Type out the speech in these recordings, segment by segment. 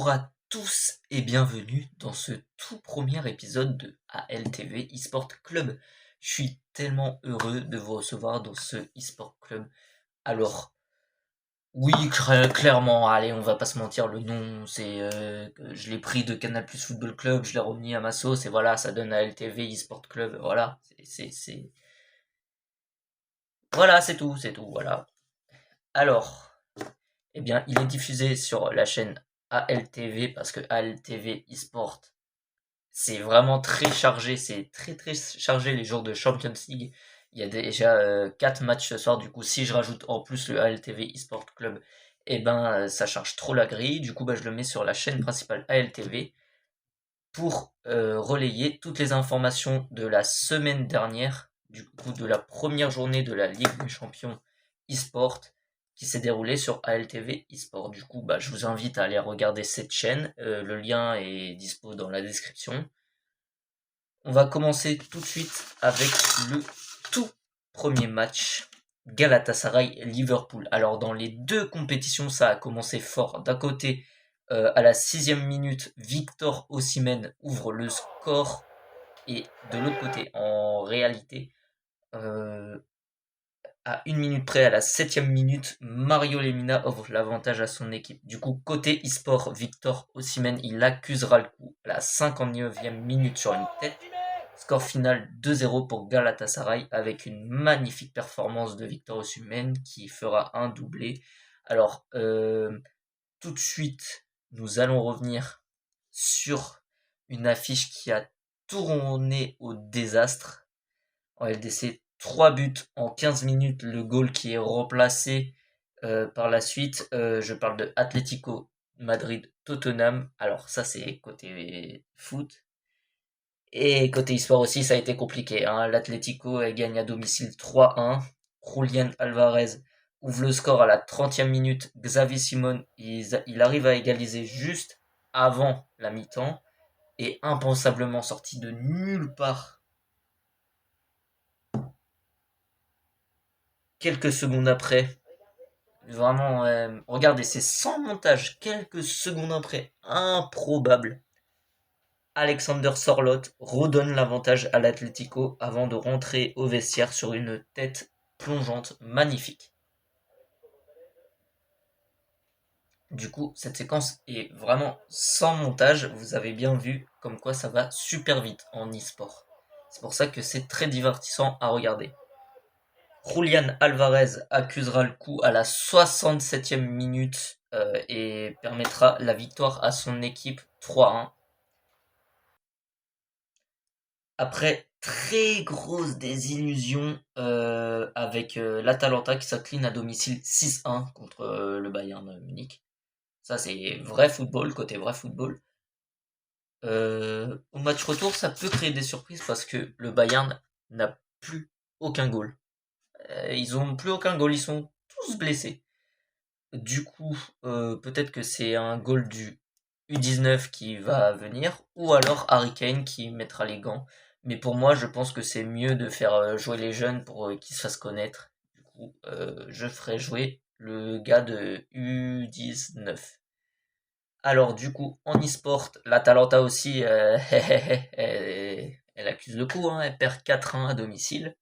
Bonjour à tous et bienvenue dans ce tout premier épisode de ALTV eSport Club. Je suis tellement heureux de vous recevoir dans ce eSport Club. Alors, oui, clairement, allez, on va pas se mentir, le nom, je l'ai pris de Canal Plus Football Club, je l'ai remis à ma sauce et voilà, ça donne ALTV eSport Club. Voilà, voilà, c'est tout, voilà. Alors, eh bien, il est diffusé sur la chaîne ALTV parce que ALTV eSport, c'est vraiment très chargé, c'est très chargé les jours de Champions League. Il y a déjà 4 matchs ce soir, du coup si je rajoute en plus le ALTV eSport Club, eh ben ça charge trop la grille. Du coup je le mets sur la chaîne principale ALTV pour relayer toutes les informations de la semaine dernière, du coup de la première journée de la Ligue des Champions eSport qui s'est déroulée sur ALTV eSport. Du coup je vous invite à aller regarder cette chaîne, le lien est dispo dans la description. On va commencer tout de suite avec le tout premier match, Galatasaray-Liverpool. Alors dans les deux compétitions, ça a commencé fort. D'un côté, à la 6e minute, Victor Osimhen ouvre le score. Et de l'autre côté, en réalité, euh, à 1 minute près, à la 7e minute, Mario Lemina offre l'avantage à son équipe. Du coup, côté e-sport, Victor Osimhen, il accusera le coup à la 59e minute sur une tête. Score final 2-0 pour Galatasaray avec une magnifique performance de Victor Osimhen qui fera un doublé. Alors, tout de suite, nous allons revenir sur une affiche qui a tourné au désastre. En LDC, 3 buts en 15 minutes, le goal qui est remplacé par la suite. Je parle de Atlético Madrid-Tottenham. Alors ça c'est côté foot. Et côté histoire aussi, ça a été compliqué. Hein. L'Atlético gagne à domicile 3-1. Julian Alvarez ouvre le score à la 30e minute. Xavi Simon, il arrive à égaliser juste avant la mi-temps. Et impensablement sorti de nulle part. Quelques secondes après. Vraiment, regardez, c'est sans montage. Quelques secondes après. Improbable. Alexander Sorloth redonne l'avantage à l'Atlético avant de rentrer au vestiaire sur une tête plongeante magnifique. Du coup, cette séquence est vraiment sans montage. Vous avez bien vu comme quoi ça va super vite en e-sport. C'est pour ça que c'est très divertissant à regarder. Julian Alvarez accusera le coup à la 67e minute et permettra la victoire à son équipe 3-1. Après très grosse désillusion avec l'Atalanta qui s'incline à domicile 6-1 contre le Bayern Munich. Ça c'est vrai football, côté vrai football. Au match retour, ça peut créer des surprises parce que le Bayern n'a plus aucun goal. Ils ont plus aucun goal, ils sont tous blessés. Du coup, peut-être que c'est un goal du U19 qui va venir, ou alors Harry Kane qui mettra les gants. Mais pour moi, je pense que c'est mieux de faire jouer les jeunes pour qu'ils se fassent connaître. Du coup, je ferai jouer le gars de U19. Alors, du coup, en e-sport, l'Atalanta aussi, elle accuse le coup, hein, elle perd 4-1 à domicile.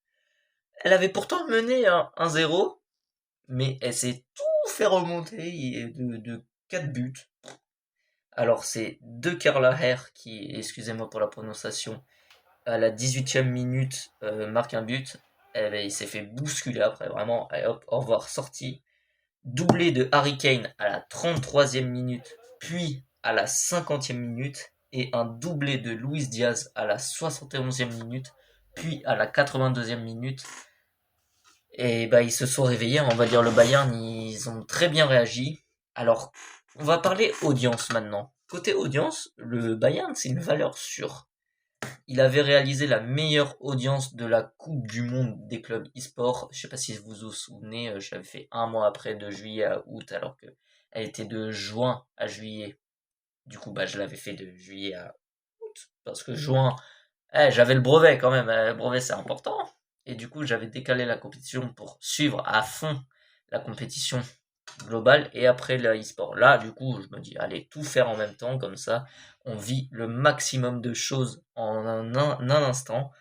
Elle avait pourtant mené 1-0, mais elle s'est tout fait remonter de 4 buts. Alors c'est De Kerlaher qui, excusez-moi pour la prononciation, à la 18e minute marque un but. Eh ben, il s'est fait bousculer après, vraiment, allez hop, au revoir, sorti. Doublé de Harry Kane à la 33e minute, puis à la 50e minute, et un doublé de Luis Diaz à la 71e minute, puis à la 82e minute. Et ils se sont réveillés, on va dire le Bayern, ils ont très bien réagi. Alors, on va parler audience maintenant. Côté audience, le Bayern, c'est une valeur sûre. Il avait réalisé la meilleure audience de la Coupe du Monde des clubs e-sport. Je sais pas si vous vous souvenez, je l'avais fait un mois après, de juillet à août, alors que elle était de juin à juillet. Du coup, je l'avais fait de juillet à août, parce que juin, j'avais le brevet quand même. Le brevet, c'est important. Et du coup, j'avais décalé la compétition pour suivre à fond la compétition global et après la e-sport. Là, du coup, je me dis, allez, tout faire en même temps, comme ça, on vit le maximum de choses en un instant.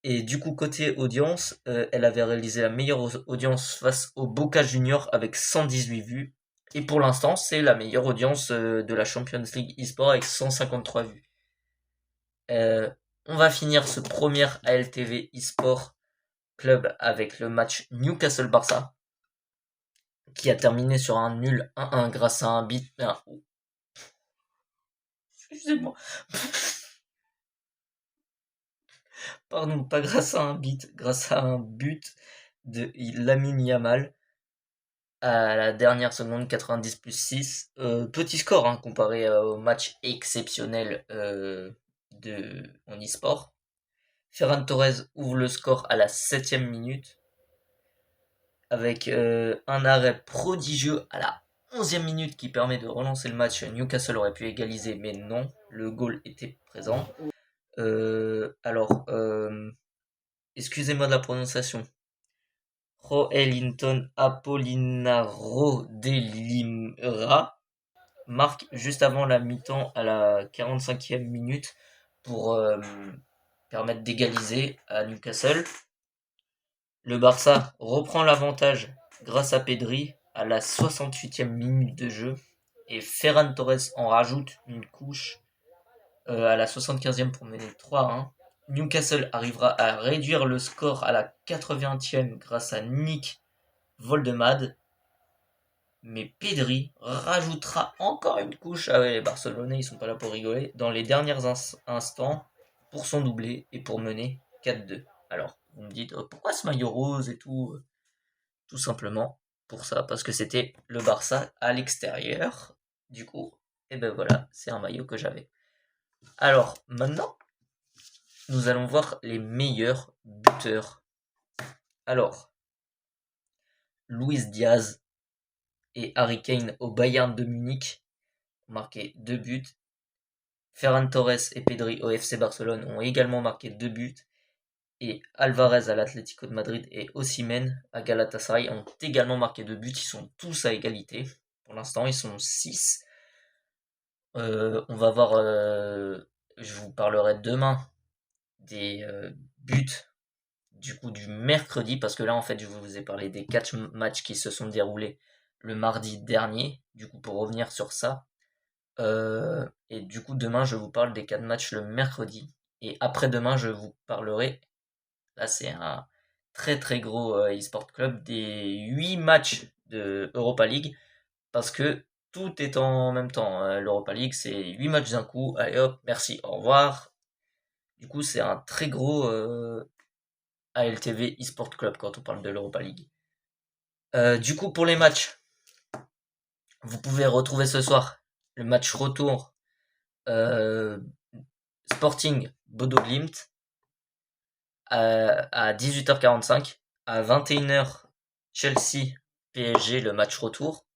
Et du coup, côté audience, elle avait réalisé la meilleure audience face au Boca Junior avec 118 vues. Et pour l'instant, c'est la meilleure audience de la Champions League eSport avec 153 vues. On va finir ce premier ALTV eSport Club avec le match Newcastle-Barça, qui a terminé sur un nul 1-1 grâce à un but. Excusez-moi. Pardon, pas grâce à un but, grâce à un but de Lamine Yamal à la dernière seconde, 90 plus 6. Petit score hein, comparé au match exceptionnel en e-sport. Ferran Torres ouvre le score à la 7e minute avec un arrêt prodigieux à la 11e minute qui permet de relancer le match. Newcastle aurait pu égaliser, mais non, le goal était présent. Excusez-moi de la prononciation. Joelinton Apolinaro de Lima marque juste avant la mi-temps à la 45e minute pour permettre d'égaliser à Newcastle. Le Barça reprend l'avantage grâce à Pedri à la 68e minute de jeu et Ferran Torres en rajoute une couche à la 75e pour mener 3-1. Newcastle arrivera à réduire le score à la 80e grâce à Nick Voldemade. Mais Pedri rajoutera encore une couche. Ah ouais, les Barcelonais, ils sont pas là pour rigoler. Dans les derniers instants, pour son doublé et pour mener 4-2. Alors, vous me dites, pourquoi ce maillot rose et tout Tout simplement pour ça, parce que c'était le Barça à l'extérieur. Du coup, et ben voilà, c'est un maillot que j'avais. Alors, maintenant, nous allons voir les meilleurs buteurs. Alors, Luis Diaz et Harry Kane au Bayern de Munich ont marqué 2 buts. Ferran Torres et Pedri au FC Barcelone ont également marqué 2 buts. Et Alvarez à l'Atlético de Madrid et Osimhen à Galatasaray ont également marqué 2 buts. Ils sont tous à égalité. Pour l'instant, ils sont 6. On va voir, je vous parlerai demain des buts du coup du mercredi, parce que là en fait je vous ai parlé des 4 matchs qui se sont déroulés le mardi dernier, du coup pour revenir sur ça. Et du coup demain je vous parle des 4 matchs le mercredi, et après-demain je vous parlerai, là c'est un très très gros e-sport club, des 8 matchs de Europa League, parce que tout est en même temps. L'Europa League, c'est 8 matchs d'un coup. Allez hop, merci, au revoir. Du coup, c'est un très gros ALTV eSport Club quand on parle de l'Europa League. Du coup, pour les matchs, vous pouvez retrouver ce soir le match retour euh, Sporting Bodo Glimt à 18h45. À 21h, Chelsea PSG, le match retour.